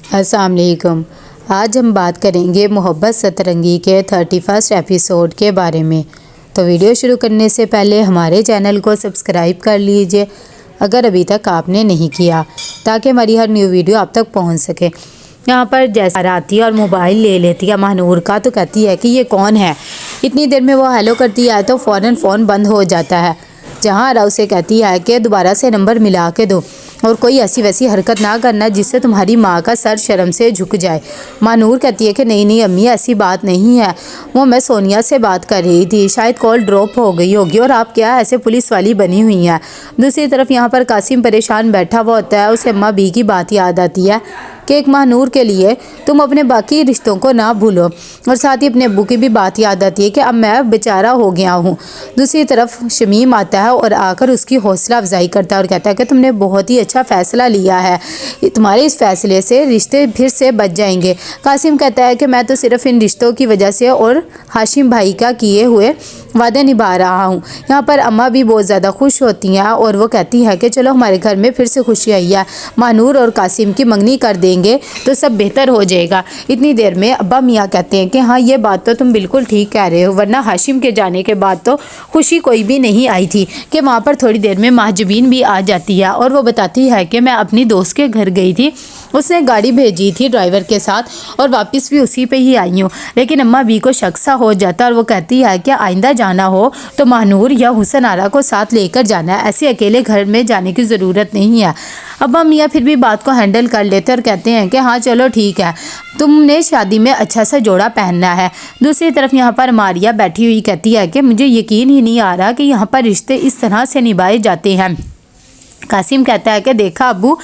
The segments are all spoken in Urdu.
السلام علیکم۔ آج ہم بات کریں گے محبت سترنگی کے 31 ایپیسوڈ کے بارے میں۔ تو ویڈیو شروع کرنے سے پہلے ہمارے چینل کو سبسکرائب کر لیجئے اگر ابھی تک آپ نے نہیں کیا، تاکہ ہماری ہر نیو ویڈیو آپ تک پہنچ سکے۔ یہاں پر جیسے آتی ہے اور موبائل لے لیتی ہے مہنور کا، تو کہتی ہے کہ یہ کون ہے۔ اتنی دیر میں وہ ہیلو کرتی ہے تو فوراً فون بند ہو جاتا ہے۔ جہاں آرا اسے کہتی ہے کہ دوبارہ سے نمبر ملا کے دو اور کوئی ایسی ویسی حرکت نہ کرنا جس سے تمہاری ماں کا سر شرم سے جھک جائے۔ مہنور کہتی ہے کہ نہیں امی، ایسی بات نہیں ہے، وہ میں سونیا سے بات کر رہی تھی، شاید کال ڈراپ ہو گئی ہوگی، اور آپ کیا ایسے پولیس والی بنی ہوئی ہیں۔ دوسری طرف یہاں پر قاسم پریشان بیٹھا ہوا ہوتا ہے۔ اسے اماں بی کی بات یاد آتی ہے کہ ایک مہنور کے لیے تم اپنے باقی رشتوں کو نہ بھولو، اور ساتھ ہی اپنے ابو کی بھی بات یاد آتی ہے کہ اب میں بیچارہ ہو گیا ہوں۔ دوسری طرف شمیم آتا ہے اور آ کر اس کی حوصلہ افزائی کرتا ہے اور کہتا ہے کہ تم نے بہت ہی اچھا فیصلہ لیا ہے، تمہارے اس فیصلے سے رشتے پھر سے بچ جائیں گے۔ قاسم کہتا ہے کہ میں تو صرف ان رشتوں کی وجہ سے اور ہاشم بھائی کا کیے ہوئے وعدے نبھا رہا ہوں۔ یہاں پر اماں بھی بہت زیادہ خوش ہوتی ہیں اور وہ کہتی ہے کہ چلو ہمارے گھر میں پھر سے خوشی آئی ہے، مہنور اور قاسم کی منگنی کر دیں گے تو سب بہتر ہو جائے گا۔ اتنی دیر میں ابا میاں کہتے ہیں کہ ہاں یہ بات تو تم بالکل ٹھیک کہہ رہے ہو، ورنہ ہاشم کے جانے کے بعد تو خوشی کوئی بھی نہیں آئی تھی۔ کہ وہاں پر تھوڑی دیر میں مہجبین بھی آ جاتی ہے اور وہ بتاتی ہے کہ میں اپنی دوست کے گھر گئی تھی، اس نے گاڑی بھیجی تھی ڈرائیور کے ساتھ اور واپس بھی اسی پہ ہی آئی ہوں۔ لیکن اماں بی کو شک سا ہو جاتا ہے اور وہ کہتی ہے کہ آئندہ جانا ہو تو مہنور یا حسن آرا کو ساتھ لے کر جانا ہے، ایسے اکیلے گھر میں جانے کی ضرورت نہیں ہے۔ ابا میاں پھر بھی بات کو ہینڈل کر لیتے اور کہتے ہیں کہ ہاں چلو ٹھیک ہے، تم نے شادی میں اچھا سا جوڑا پہننا ہے۔ دوسری طرف یہاں پر ماریا بیٹھی ہوئی کہتی ہے کہ مجھے یقین ہی نہیں آ رہا کہ یہاں پر رشتے اس طرح سے نبھائے جاتے ہیں۔ قاسم کہتا ہے کہ دیکھا ابو،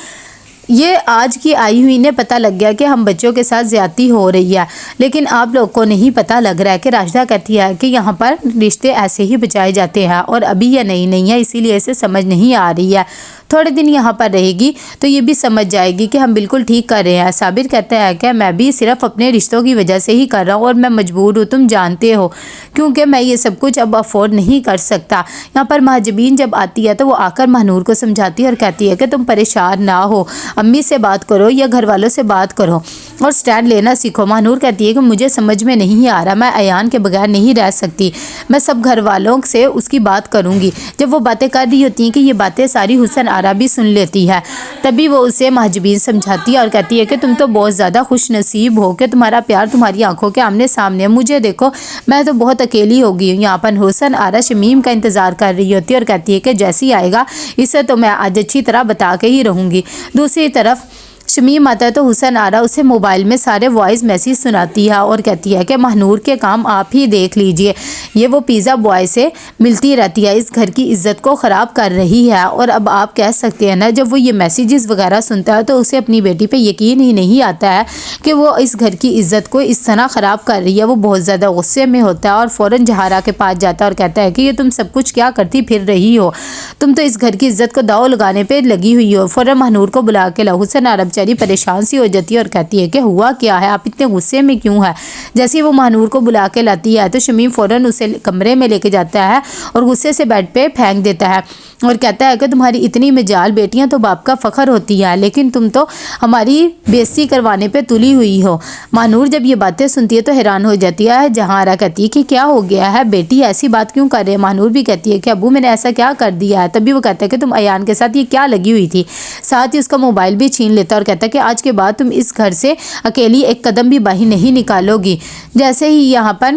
یہ آج کی آئی ہوئی نے پتہ لگ گیا کہ ہم بچوں کے ساتھ زیادتی ہو رہی ہے، لیکن آپ لوگ کو نہیں پتہ لگ رہا ہے۔ کہ راشدہ کہتی ہے کہ یہاں پر رشتے ایسے ہی بچائے جاتے ہیں اور ابھی یہ نہیں ہے، اسی لیے اسے سمجھ نہیں آ رہی ہے، تھوڑے دن یہاں پر رہے گی تو یہ بھی سمجھ جائے گی کہ ہم بالکل ٹھیک کر رہے ہیں۔ صابر کہتا ہے کہ میں بھی صرف اپنے رشتوں کی وجہ سے ہی کر رہا ہوں اور میں مجبور ہوں، تم جانتے ہو، کیونکہ میں یہ سب کچھ اب افورڈ نہیں کر سکتا۔ یہاں پر مہجبین جب آتی ہے تو وہ آ کر مہنور کو سمجھاتی ہے اور کہتی ہے کہ تم پریشان نہ ہو، امی سے بات کرو یا گھر والوں سے بات کرو اور سٹینڈ لینا سیکھو۔ مہنور کہتی ہے کہ مجھے سمجھ میں نہیں آ رہا، میں ایان کے بغیر نہیں رہ سکتی، میں سب گھر والوں سے اس کی بات کروں گی۔ جب وہ باتیں کر رہی ہوتی ہیں کہ یہ باتیں ساری حسن آرا بھی سن لیتی ہے، تبھی وہ اسے مہجبین سمجھاتی ہے اور کہتی ہے کہ تم تو بہت زیادہ خوش نصیب ہو کہ تمہارا پیار تمہاری آنکھوں کے آمنے سامنے ہے، مجھے دیکھو میں تو بہت اکیلی ہو گئی ہوں۔ یہاں پر حسن آرا شمیم کا انتظار کر رہی ہوتی ہے اور کہتی ہے کہ جیسی آئے گا اسے تو میں آج اچھی طرح بتا کے ہی رہوں گی۔ دوسری طرف شمیم آتا ہے تو حسن آرا اسے موبائل میں سارے وائس میسیج سناتی ہے اور کہتی ہے کہ مہنور کے کام آپ ہی دیکھ لیجئے، یہ وہ پیزا بوائے سے ملتی رہتی ہے، اس گھر کی عزت کو خراب کر رہی ہے۔ اور اب آپ کہہ سکتے ہیں نا، جب وہ یہ میسیجز وغیرہ سنتا ہے تو اسے اپنی بیٹی پہ یقین ہی نہیں آتا ہے کہ وہ اس گھر کی عزت کو اس طرح خراب کر رہی ہے۔ وہ بہت زیادہ غصے میں ہوتا ہے اور فوراً جہارا کے پاس جاتا ہے اور کہتا ہے کہ یہ تم سب کچھ کیا کرتی پھر رہی ہو، تم تو اس گھر کی عزت کو داؤ لگانے پہ لگی ہوئی ہو۔ فوراً مہنور کو بلا کے لاؤ۔ حسن آرا بیچاری پریشان سی ہو جاتی ہے اور کہتی ہے کہ ہوا کیا ہے، آپ اتنے غصے میں کیوں ہے۔ جیسے وہ مہنور کو بلا کے لاتی ہے تو شمیم فوراً اسے کمرے میں لے کے جاتا ہے اور غصے سے بیڈ پہ پھینک دیتا ہے اور کہتا ہے کہ تمہاری اتنی مجال بیٹیاں تو باپ کا فخر ہوتی ہے، لیکن تم تو ہماری بےعزتی کروانے پہ تلی ہوئی ہو۔ مہنور جب یہ باتیں سنتی ہے تو حیران ہو جاتی ہے۔ جہاں آرا کہتی ہے کہ کیا ہو گیا ہے بیٹی، ایسی بات کیوں کر رہے ہیں۔ مہنور بھی کہتی ہے کہ ابو میں نے ایسا کیا کر دیا ہے۔ تبھی وہ کہتا ہے کہ تم ایان کے ساتھ یہ کیا لگی ہوئی تھی، ساتھ ہی اس کا موبائل بھی چھین لیتا ہے اور کہتا ہے کہ آج کے بعد تم اس گھر سے اکیلی ایک قدم بھی باہر نہیں نکالو گی۔ جیسے ہی یہاں پر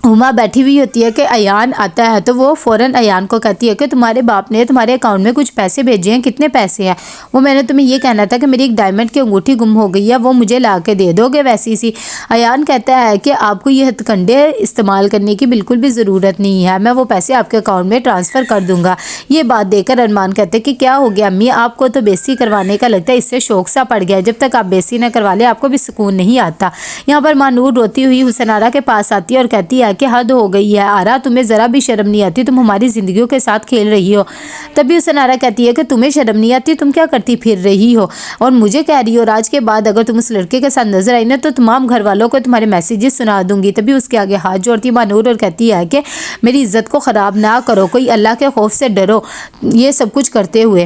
ہما بیٹھی ہوئی ہوتی ہے کہ ایان آتا ہے تو وہ فوراً ایان کو کہتی ہے کہ تمہارے باپ نے تمہارے اکاؤنٹ میں کچھ پیسے بھیجے ہیں، کتنے پیسے ہیں۔ وہ میں نے تمہیں یہ کہنا تھا کہ میری ایک ڈائمنڈ کی انگوٹھی گم ہو گئی ہے، وہ مجھے لا کے دے دو گے ویسی سی۔ ایان کہتا ہے کہ آپ کو یہ ہتھ کنڈے استعمال کرنے کی بالکل بھی ضرورت نہیں ہے، میں وہ پیسے آپ کے اکاؤنٹ میں ٹرانسفر کر دوں گا۔ یہ بات دیکھ کر ارمان کہتے کہ کیا ہو گیا امی، آپ کو تو بےعزتی کروانے کا لگتا ہے، اس سے شوق سا پڑ گیا، جب تک آپ بےعزتی نہ کروا لے آپ کو بھی سکون نہیں آتا۔ یہاں پر مہنور روتی ہوئی حسن آرا کے پاس آتی ہے اور کہتی ہے کہ حد ہو گئی ہے آرا، تمہیں ذرا بھی شرم نہیں آتی، تم ہماری زندگیوں کے ساتھ کھیل رہی ہو۔ تبھی حسن آرا کہتی ہے کہ تمہیں شرم نہیں آتی، تم کیا کرتی پھر رہی ہو اور مجھے کہہ رہی ہو، اور آج کے بعد اگر تم اس لڑکے کے ساتھ نظر آئی نا تو تمام گھر والوں کو تمہارے میسیجز سنا دوں گی۔ تبھی اس کے آگے ہاتھ جوڑتی مہنور اور کہتی ہے کہ میری عزت کو خراب نہ کرو، کوئی اللہ کے خوف سے ڈرو۔ یہ سب کچھ کرتے ہوئے